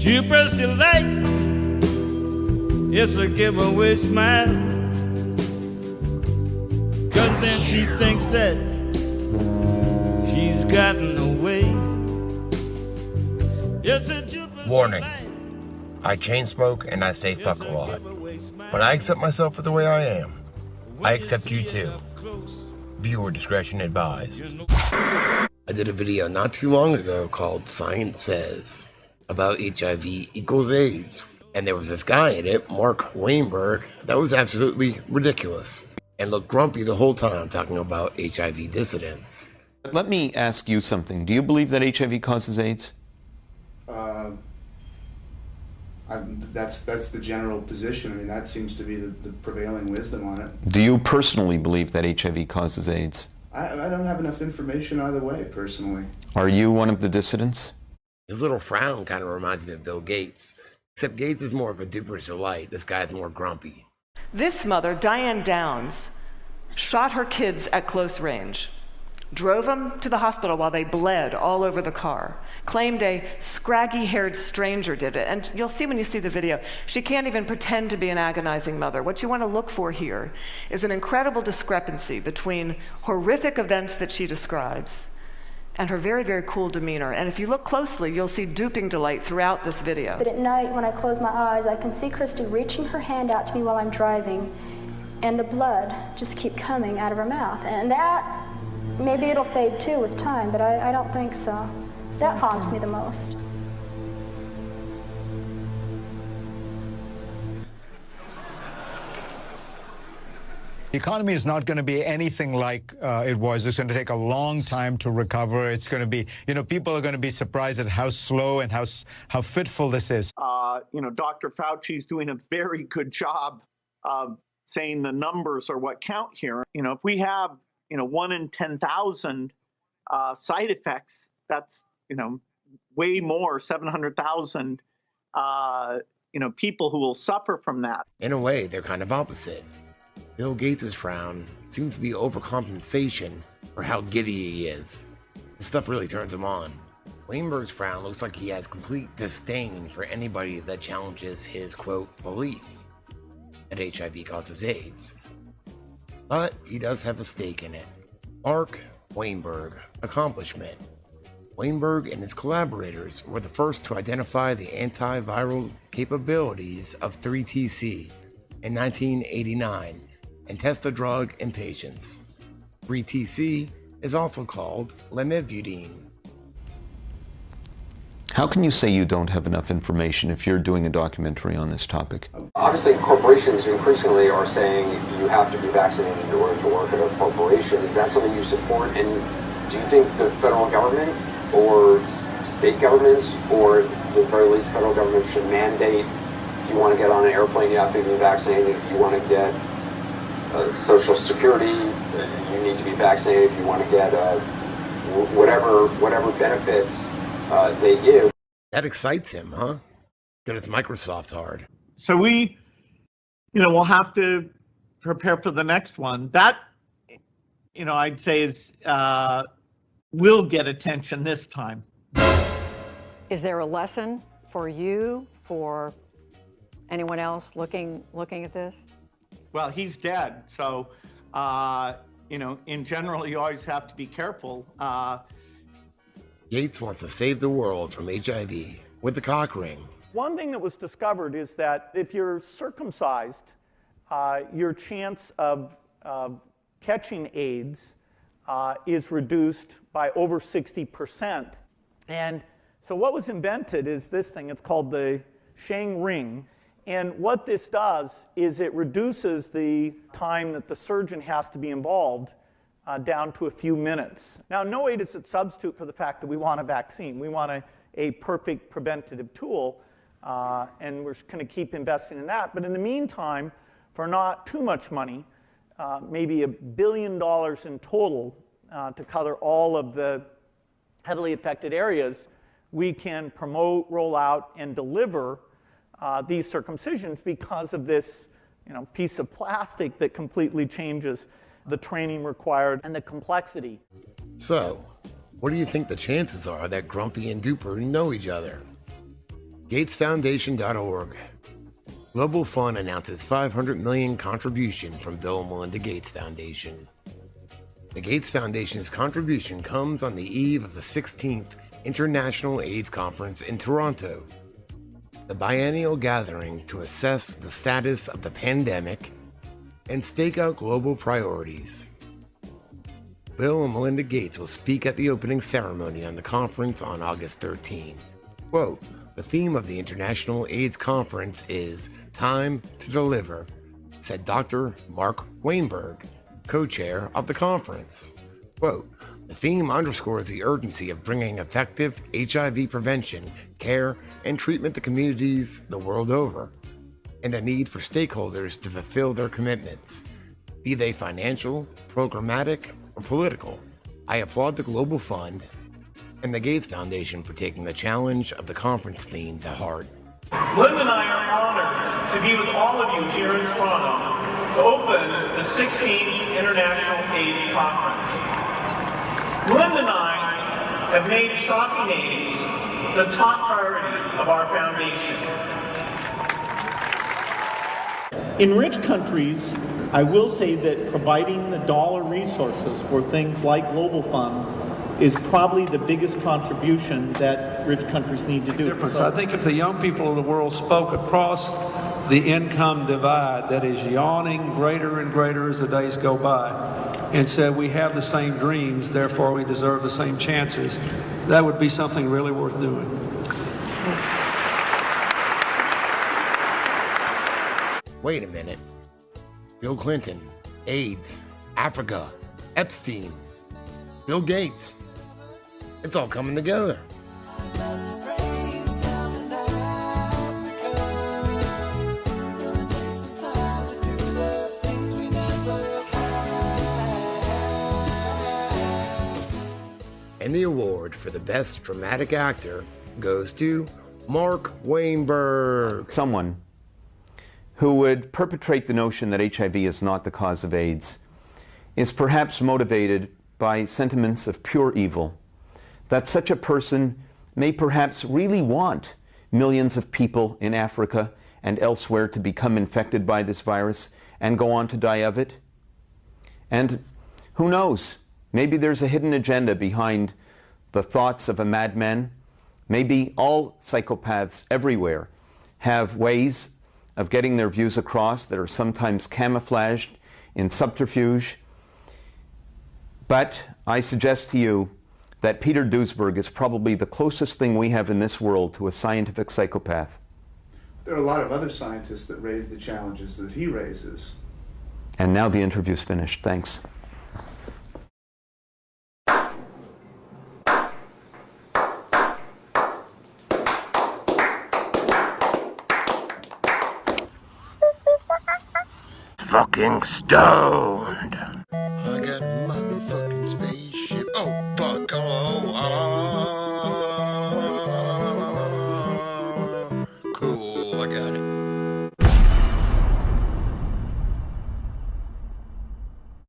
Duper's delight, it's a giveaway smile. 'Cause then she thinks that she's gotten away. It's a Duper Warning. delight. I chain smoke and I say fuck a lot. But I accept myself for the way I am. I accept you too. Viewer discretion advised. I did a video not too long ago called Science Says about HIV equals AIDS. And there was this guy in it, Mark Weinberg, that was absolutely ridiculous and looked grumpy the whole time talking about HIV dissidents. Let me ask you something. Do you believe that HIV causes AIDS? That's the general position. I mean, that seems to be the prevailing wisdom on it. Do you personally believe that HIV causes AIDS? I don't have enough information either way, personally. Are you one of the dissidents? His little frown kind of reminds me of Bill Gates, except Gates is more of a Duper's delight. This guy's more grumpy. This mother, Diane Downs, shot her kids at close range, drove them to the hospital while they bled all over the car, claimed a scraggy-haired stranger did it. And you'll see when you see the video, she can't even pretend to be an agonizing mother. What you want to look for here is an incredible discrepancy between horrific events that she describes and her very, very cool demeanor. And if you look closely, you'll see duping delight throughout this video. But at night, when I close my eyes, I can see Christy reaching her hand out to me while I'm driving, and the blood just keep coming out of her mouth. And that, maybe it'll fade too with time, but I don't think so. That haunts me the most. The economy is not going to be anything like it was. It's going to take a long time to recover. It's going to be, people are going to be surprised at how slow and how fitful this is. Dr. Fauci's doing a very good job of saying the numbers are what count here. If we have, 1 in 10,000 side effects, that's, way more, 700,000, people who will suffer from that. In a way, they're kind of opposite. Bill Gates' frown seems to be overcompensation for how giddy he is. This stuff really turns him on. Weinberg's frown looks like he has complete disdain for anybody that challenges his, quote, belief that HIV causes AIDS. But he does have a stake in it. Mark Weinberg, accomplishment. Weinberg and his collaborators were the first to identify the antiviral capabilities of 3TC in 1989 and test the drug in patients. 3TC is also called lamivudine. How can you say you don't have enough information if you're doing a documentary on this topic? Obviously, corporations increasingly are saying you have to be vaccinated in order to work at a corporation. Is that something you support? And do you think the federal government or state governments, or at the very least federal government, should mandate if you want to get on an airplane, you have to be vaccinated? If you want to get Social Security, you need to be vaccinated. If you want to get whatever benefits they give. That excites him, huh? Good, it's Microsoft hard. So we, we'll have to prepare for the next one. That, I'd say is will get attention this time. Is there a lesson for you, for anyone else looking at this? Well, he's dead, so in general, you always have to be careful. Gates wants to save the world from HIV with the cock ring. One thing that was discovered is that if you're circumcised, your chance of catching AIDS is reduced by over 60%. And so what was invented is this thing. It's called the Shang ring. And what this does is it reduces the time that the surgeon has to be involved down to a few minutes. Now, no way does it substitute for the fact that we want a vaccine. We want a perfect preventative tool, and we're going to keep investing in that. But in the meantime, for not too much money, maybe $1 billion in total to cover all of the heavily affected areas, we can promote, roll out, and deliver these circumcisions because of this piece of plastic that completely changes the training required and the complexity. So, what do you think the chances are that Grumpy and Duper know each other? GatesFoundation.org. Global Fund announces $500 million contribution from Bill and Melinda Gates Foundation. The Gates Foundation's contribution comes on the eve of the 16th International AIDS Conference in Toronto, the biennial gathering to assess the status of the pandemic and stake out global priorities. Bill and Melinda Gates will speak at the opening ceremony on the conference on August 13. Quote, "The theme of the International AIDS Conference is Time to Deliver," said Dr. Mark Weinberg, co-chair of the conference. Quote, "The theme underscores the urgency of bringing effective HIV prevention, care, and treatment to communities the world over, and the need for stakeholders to fulfill their commitments, be they financial, programmatic, or political. I applaud the Global Fund and the Gates Foundation for taking the challenge of the conference theme to heart." Linda and I are honored to be with all of you here in Toronto to open the 16th International AIDS Conference. Linda and I have made stopping AIDS the top priority of our foundation. In rich countries, I will say that providing the dollar resources for things like Global Fund is probably the biggest contribution that rich countries need to do. I think if the young people of the world spoke across the income divide that is yawning greater and greater as the days go by, and said we have the same dreams, therefore we deserve the same chances, that would be something really worth doing. Wait a minute. Bill Clinton, AIDS, Africa, Epstein, Bill Gates. It's all coming together. And the award for the Best Dramatic Actor goes to Mark Weinberg. Someone who would perpetrate the notion that HIV is not the cause of AIDS is perhaps motivated by sentiments of pure evil, that such a person may perhaps really want millions of people in Africa and elsewhere to become infected by this virus and go on to die of it. And who knows, maybe there's a hidden agenda behind the thoughts of a madman. Maybe all psychopaths everywhere have ways of getting their views across that are sometimes camouflaged in subterfuge. But I suggest to you that Peter Duesberg is probably the closest thing we have in this world to a scientific psychopath. There are a lot of other scientists that raise the challenges that he raises. And now the interview's finished. Thanks. Fucking stoned.